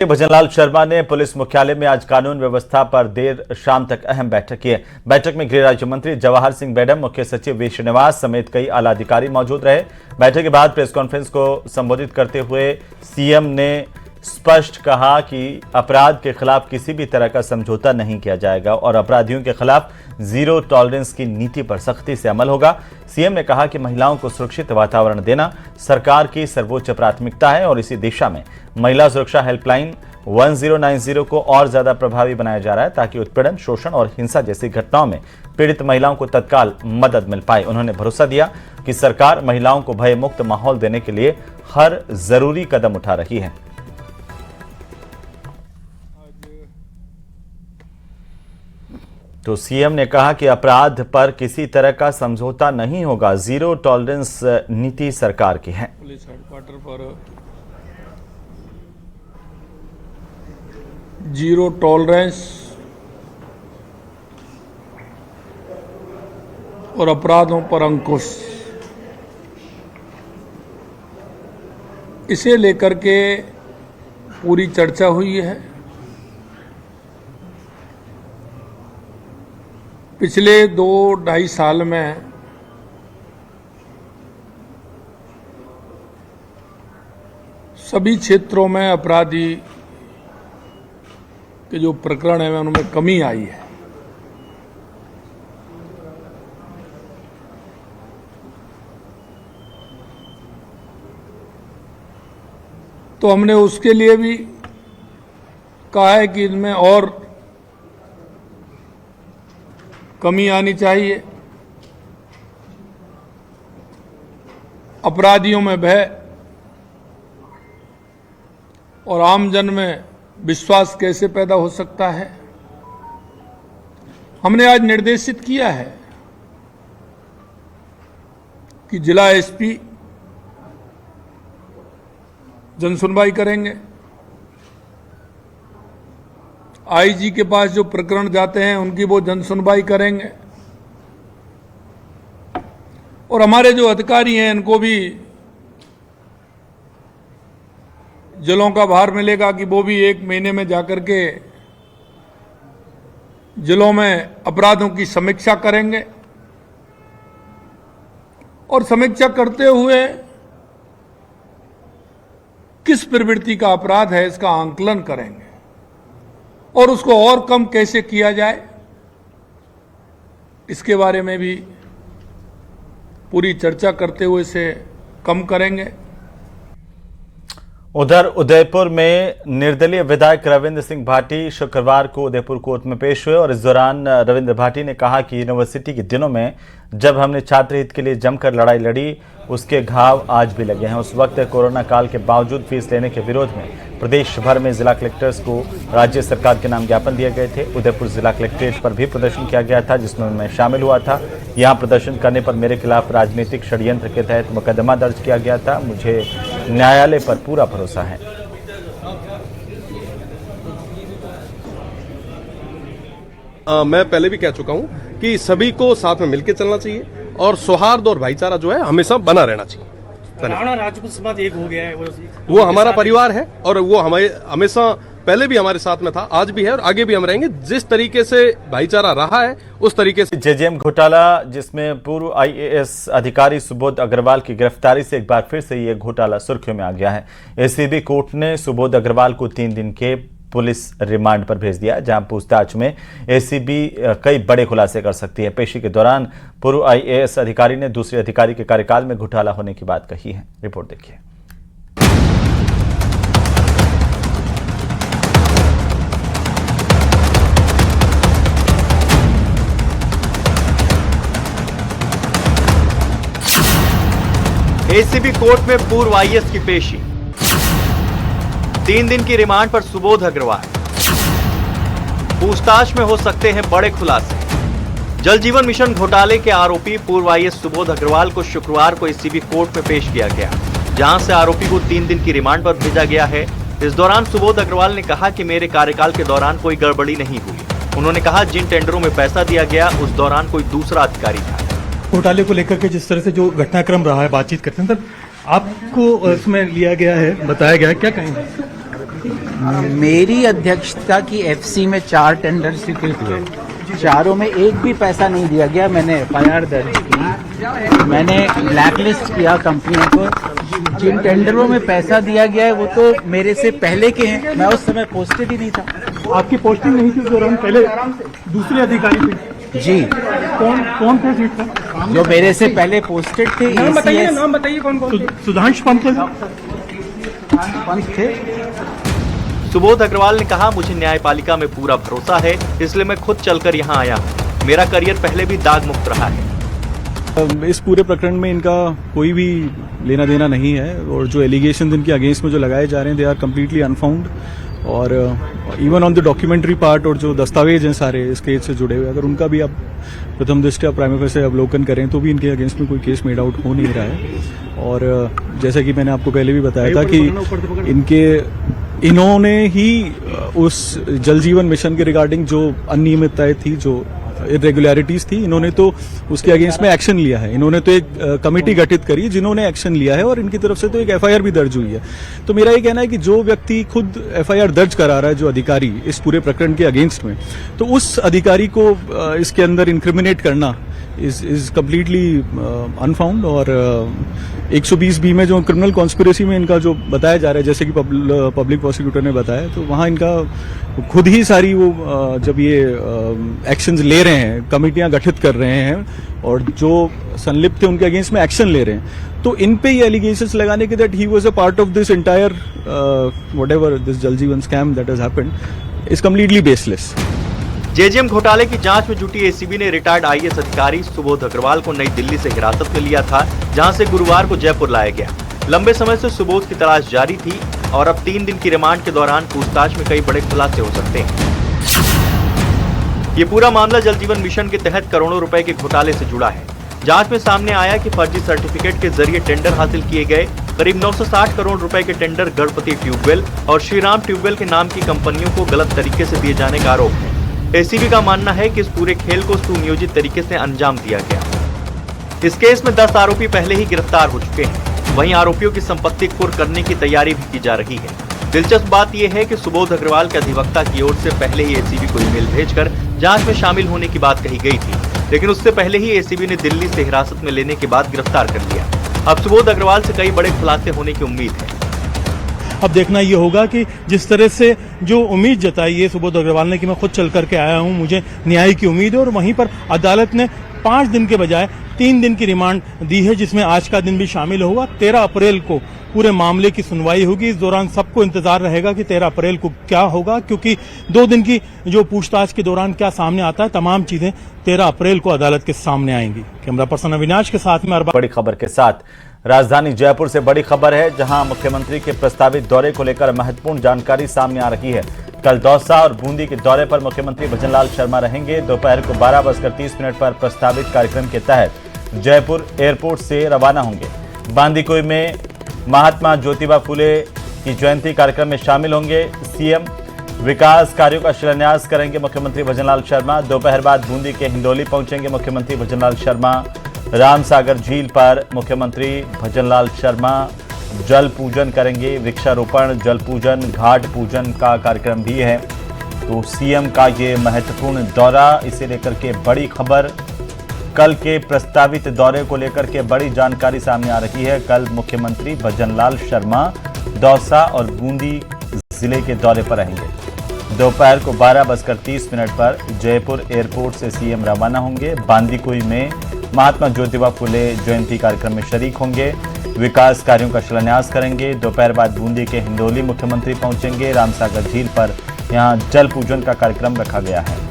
भजनलाल शर्मा ने पुलिस मुख्यालय में आज कानून व्यवस्था पर देर शाम तक अहम बैठक की। बैठक में गृह राज्य मंत्री जवाहर सिंह बेडम, मुख्य सचिव वी श्रीनिवास समेत कई आला अधिकारी मौजूद रहे। बैठक के बाद प्रेस कॉन्फ्रेंस को संबोधित करते हुए सीएम ने स्पष्ट कहा कि अपराध के खिलाफ किसी भी तरह का समझौता नहीं किया जाएगा और अपराधियों के खिलाफ जीरो टॉलरेंस की नीति पर सख्ती से अमल होगा। सीएम ने कहा कि महिलाओं को सुरक्षित वातावरण देना सरकार की सर्वोच्च प्राथमिकता है और इसी दिशा में महिला सुरक्षा हेल्पलाइन 1090 को और ज्यादा प्रभावी बनाया जा रहा है ताकि उत्पीड़न, शोषण और हिंसा जैसी घटनाओं में पीड़ित महिलाओं को तत्काल मदद मिल पाए। उन्होंने भरोसा दिया कि सरकार महिलाओं को भयमुक्त माहौल देने के लिए हर जरूरी कदम उठा रही है। तो सीएम ने कहा कि अपराध पर किसी तरह का समझौता नहीं होगा, जीरो टॉलरेंस नीति सरकार की है। पुलिस हेडक्वार्टर पर जीरो टॉलरेंस और अपराधों पर अंकुश, इसे लेकर के पूरी चर्चा हुई है। पिछले 2-2.5 साल में सभी क्षेत्रों में अपराधी के जो प्रकरण है उनमें कमी आई है। तो हमने उसके लिए भी कहा है कि इनमें और कमी आनी चाहिए। अपराधियों में भय और आमजन में विश्वास कैसे पैदा हो सकता है, हमने आज निर्देशित किया है कि जिला एसपी जनसुनवाई करेंगे। आईजी के पास जो प्रकरण जाते हैं उनकी वो जनसुनवाई करेंगे और हमारे जो अधिकारी हैं इनको भी जिलों का भार मिलेगा कि वो भी 1 महीने में जाकर के जिलों में अपराधों की समीक्षा करेंगे और समीक्षा करते हुए किस प्रवृत्ति का अपराध है इसका आंकलन करेंगे और उसको और कम कैसे किया जाए इसके बारे में भी पूरी चर्चा करते हुए इसे कम करेंगे। उधर उदयपुर में निर्दलीय विधायक रविंद्र सिंह भाटी शुक्रवार को उदयपुर कोर्ट में पेश हुए और इस दौरान रविंद्र भाटी ने कहा कि यूनिवर्सिटी के दिनों में जब हमने छात्र हित के लिए जमकर लड़ाई लड़ी उसके घाव आज भी लगे हैं। उस वक्त कोरोना काल के बावजूद फीस लेने के विरोध में प्रदेश भर में जिला कलेक्टर्स को राज्य सरकार के नाम ज्ञापन दिए गए थे। उदयपुर जिला कलेक्ट्रेट पर भी प्रदर्शन किया गया था जिसमें मैं शामिल हुआ था। यहाँ प्रदर्शन करने पर मेरे खिलाफ राजनीतिक षड्यंत्र के तहत मुकदमा दर्ज किया गया था। मुझे न्यायालय पर पूरा भरोसा है। मैं पहले भी कह चुका हूं कि सभी को साथ में मिलकर चलना चाहिए और सौहार्द और भाईचारा जो है हमेशा बना रहना चाहिए। राजपूत समाज एक हो गया है, वो हमारा परिवार है और वो हमारे हमेशा पहले भी हमारे साथ में था, आज भी है और आगे भी हम रहेंगे। जिस तरीके से भाईचारा रहा है उस तरीके से। जेजेएम घोटाला जिसमें पूर्व आईएएस अधिकारी सुबोध अग्रवाल की गिरफ्तारी से एक बार फिर से ये घोटाला सुर्खियों में आ गया है। एसीबी कोर्ट ने सुबोध अग्रवाल को 3 दिन के पुलिस रिमांड पर भेज दिया जहां पूछताछ में एसीबी कई बड़े खुलासे कर सकती है। पेशी के दौरान पूर्व आईएएस अधिकारी ने दूसरे अधिकारी के कार्यकाल में घोटाला होने की बात कही है। रिपोर्ट देखिए। एसीबी कोर्ट में पूर्व आईएएस की पेशी, 3 दिन की रिमांड पर सुबोध अग्रवाल, पूछताछ में हो सकते हैं बड़े खुलासे। जल जीवन मिशन घोटाले के आरोपी पूर्व आईएएस सुबोध अग्रवाल को शुक्रवार को एसीबी कोर्ट में पेश किया गया जहां से आरोपी को 3 दिन की रिमांड पर भेजा गया है। इस दौरान सुबोध अग्रवाल ने कहा कि मेरे कार्यकाल के दौरान कोई गड़बड़ी नहीं हुई। उन्होंने कहा जिन टेंडरों में पैसा दिया गया उस दौरान कोई दूसरा अधिकारी था। घोटाले को लेकर के जिस तरह से जो घटनाक्रम रहा है बातचीत करते हैं, आपको उसमें लिया गया है, बताया गया है, क्या कहेंगे? मेरी अध्यक्षता की एफसी में 4 टेंडर स्वीकृत हुए, चारों में एक भी पैसा नहीं दिया गया। मैंने एफआईआर दर्ज की, मैंने ब्लैकलिस्ट किया कंपनियों को। जिन टेंडरों में पैसा दिया गया है वो तो मेरे से पहले के हैं, मैं उस समय पोस्टेड ही नहीं था। आपकी पोस्टिंग नहीं थी उस दौरान, पहले दूसरे अधिकारी थे जी, कौन थे सीट पर? जो मेरे से पहले पोस्टेड थे, नाम बताइए कौन सुधांश पंत थे। सुबोध अग्रवाल ने कहा, मुझे न्यायपालिका में पूरा भरोसा है, इसलिए मैं खुद चलकर यहाँ आया हूँ। मेरा करियर पहले भी दाग मुक्त रहा है। इस पूरे प्रकरण में इनका कोई भी लेना देना नहीं है और जो एलिगेशन इनके अगेंस्ट में जो लगाए जा रहे हैं दे आर कम्प्लीटली अनफाउंड। और even on the documentary part और जो दस्तावेज हैं सारे इस केस से जुड़े हुए, अगर उनका भी आप प्रथम दृष्टया प्राइमा फेसी अवलोकन करें तो भी इनके अगेंस्ट में कोई केस मेड आउट हो नहीं रहा है। और जैसा कि मैंने आपको पहले भी बताया था कि इन्होंने ही उस जल जीवन मिशन के रिगार्डिंग जो अनियमितताएं थी, जो इरेगुलरिटीज थी, इन्होंने तो उसके अगेंस्ट में एक्शन लिया है। इन्होंने तो एक कमेटी गठित करी जिन्होंने एक्शन लिया है और इनकी तरफ से तो एक एफआईआर भी दर्ज हुई है। तो मेरा ये कहना है कि जो व्यक्ति खुद एफआईआर दर्ज करा रहा है, जो अधिकारी इस पूरे प्रकरण के अगेंस्ट में, तो उस अधिकारी को इसके अंदर इंक्रिमिनेट करना इज कम्प्लीटली अनफाउंड। और 120B में जो क्रिमिनल कॉन्स्पिरेसी में इनका जो बताया जा रहा है, जैसे कि पब्लिक प्रोसिक्यूटर ने बताया, तो वहाँ इनका खुद ही सारी वो जब ये एक्शंस ले रहे हैं, कमेटियां गठित कर रहे हैं और जो संलिप्त थे उनके अगेंस्ट में एक्शन ले रहे हैं, तो इन पे ये एलिगेशंस लगाने के that he was a part of this entire whatever this Jal Jeevan scam that has happened is completely baseless. JJM घोटाले की जांच में जुटी एसीबी ने रिटायर्ड आईएएस अधिकारी सुबोध अग्रवाल को नई दिल्ली से हिरासत में लिया था, जहां से गुरुवार को जयपुर लाया गया। लंबे समय से सुबोध की तलाश जारी थी और अब 3 दिन की रिमांड के दौरान पूछताछ में कई बड़े खुलासे हो सकते हैं। ये पूरा मामला जल जीवन मिशन के तहत करोड़ों रुपए के घोटाले से जुड़ा है। जांच में सामने आया कि फर्जी सर्टिफिकेट के जरिए टेंडर हासिल किए गए। करीब 960 करोड़ रुपए के टेंडर गणपति ट्यूबवेल और श्रीराम ट्यूबवेल के नाम की कंपनियों को गलत तरीके से दिए जाने का आरोप है। एसीबी का मानना है कि इस पूरे खेल को सुनियोजित तरीके से अंजाम दिया गया। इस केस में 10 आरोपी पहले ही गिरफ्तार हो चुके हैं। वहीं आरोपियों की संपत्ति कुर्क करने की तैयारी भी की जा रही है। दिलचस्प बात यह है कि सुबोध अग्रवाल के अधिवक्ता की ओर से पहले ही एसीबी को ईमेल भेजकर जांच में शामिल होने की बात कही गई थी, लेकिन उससे पहले ही एसीबी ने दिल्ली से हिरासत में लेने के बाद गिरफ्तार कर लिया। अब सुबोध अग्रवाल से कई बड़े खुलासे होने की उम्मीद है। अब देखना ये होगा कि जिस तरह से जो उम्मीद जताई है सुबोध अग्रवाल ने कि मैं खुद चल करके आया हूं, मुझे न्याय की उम्मीद है, और वहीं पर अदालत ने 5 दिन के बजाय 3 दिन की रिमांड दी है, जिसमें आज का दिन भी शामिल होगा। 13 अप्रैल को पूरे मामले की सुनवाई होगी। इस दौरान सबको इंतजार रहेगा कि 13 अप्रैल को क्या होगा, क्योंकि 2 दिन की जो पूछताछ के दौरान क्या सामने आता है, तमाम चीजें 13 अप्रैल को अदालत के सामने आएंगी। कैमरा पर्सन अविनाश के साथ में बड़ी खबर के साथ राजधानी जयपुर से बड़ी खबर है, जहां मुख्यमंत्री के प्रस्तावित दौरे को लेकर महत्वपूर्ण जानकारी सामने आ रही है। कल दौसा और बूंदी के दौरे पर मुख्यमंत्री भजनलाल शर्मा रहेंगे। दोपहर को 12:30 पर प्रस्तावित कार्यक्रम के तहत जयपुर एयरपोर्ट से रवाना होंगे। बांदीकुई में महात्मा ज्योतिबा फुले की जयंती कार्यक्रम में शामिल होंगे। सीएम विकास कार्यों का शिलान्यास करेंगे मुख्यमंत्री भजनलाल शर्मा। दोपहर बाद बूंदी के हिंडोली पहुंचेंगे मुख्यमंत्री भजनलाल शर्मा। रामसागर झील पर मुख्यमंत्री भजनलाल शर्मा जल पूजन करेंगे। वृक्षारोपण, जल पूजन, घाट पूजन का कार्यक्रम भी है। तो सीएम का ये महत्वपूर्ण दौरा, इसे लेकर के बड़ी खबर, कल के प्रस्तावित दौरे को लेकर के बड़ी जानकारी सामने आ रही है। कल मुख्यमंत्री भजनलाल शर्मा दौसा और बूंदी जिले के दौरे पर रहेंगे। दोपहर को 12:30 पर जयपुर एयरपोर्ट से सीएम रवाना होंगे। बांदीकुई में महात्मा ज्योतिबा फुले जयंती कार्यक्रम में शरीक होंगे। विकास कार्यों का शिलान्यास करेंगे। दोपहर बाद बूंदी के हिंडोली मुख्यमंत्री पहुंचेंगे। रामसागर झील पर यहां जल पूजन का कार्यक्रम रखा गया है।